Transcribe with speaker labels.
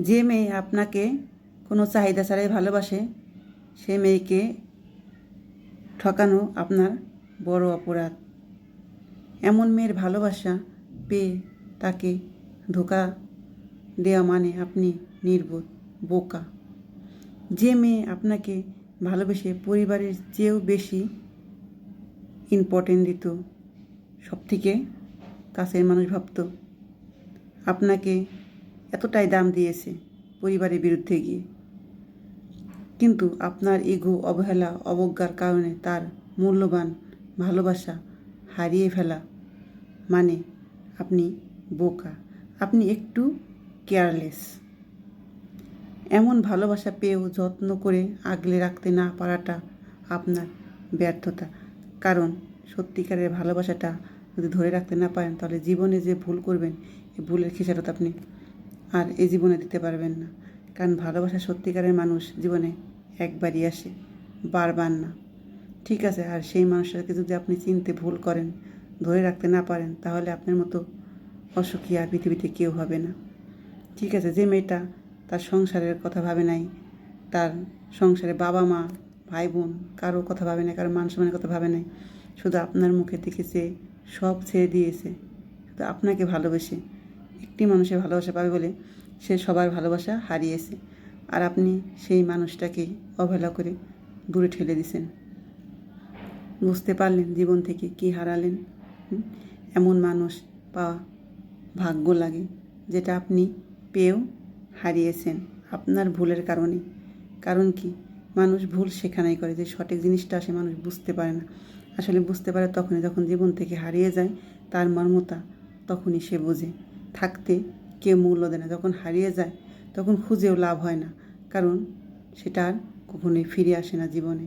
Speaker 1: যে মেয়ে আপনাকে কোনো চাহিদা ছাড়াই ভালোবাসে সেই মেয়েকে ঠকানো আপনার বড় অপরাধ। এমন মেয়ের ভালোবাসা পেয়ে তাকে ধোঁকা দেওয়া মানে আপনি নির্বোধ, বোকা। যে মেয়ে আপনাকে ভালোবেসে পরিবারের চেয়েও বেশি ইম্পর্টেন্ট দিত, সবথেকে কাছের মানুষ ভাবত, আপনাকে এতটাই দাম দিয়েছে পরিবারের বিরুদ্ধে গিয়ে, কিন্তু আপনার ইগো, অবহেলা, অবজ্ঞার কারণে তার মূল্যবান ভালোবাসা হারিয়ে ফেলা মানে আপনি বোকা, আপনি একটু কেয়ারলেস। এমন ভালোবাসা পেয়েও যত্ন করে আগলে রাখতে না পারাটা আপনার ব্যর্থতা। কারণ সত্যিকারের ভালোবাসাটা যদি ধরে রাখতে না পারেন তাহলে জীবনে যে ভুল করবেন এই ভুলের খেসারত আপনি আর এই জীবনে দিতে পারবেন না। কারণ ভালোবাসা সত্যিকারের মানুষ জীবনে একবারই আসে, বারবার না। ঠিক আছে, আর সেই মানুষটাকে যদি আপনি চিনতে ভুল করেন, ধরে রাখতে না পারেন, তাহলে আপনার মতো অসুখী আর পৃথিবীতে কেউ হবে না। ঠিক আছে, যে মেয়েটা তার সংসারের কথা ভাবে নাই, তার সংসারে বাবা মা ভাই বোন কারো কথা ভাবে নাই, কারো মান সম্মানের কথা ভাবে নাই, শুধু আপনার মুখে দেখেছে, সব ছেড়ে দিয়েছে শুধু আপনাকে ভালোবেসে, একটি মানুষের ভালোবাসা পাবে বলে সে সবার ভালোবাসা হারিয়েছে, আর আপনি সেই মানুষটাকে অবহেলা করে দূরে ঠেলে দিয়েছেন। বুঝতে পারলেন জীবন থেকে কী হারালেন? এমন মানুষ পাওয়া ভাগ্য লাগে, যেটা আপনি পেয়েও হারিয়েছেন আপনার ভুলের কারণে। কারণ কি, মানুষ ভুল সেখানেই করে, যে সঠিক জিনিসটা সে মানুষ বুঝতে পারে না। আসলে বুঝতে পারে তখনই যখন জীবন থেকে হারিয়ে যায়, তার মর্মতা তখনই সে বোঝে। থাকতে কেউ মূল্য দেয় না, যখন হারিয়ে যায় তখন খুঁজেও লাভ হয় না, কারণ সেটা আর কখনোই ফিরে আসে না জীবনে।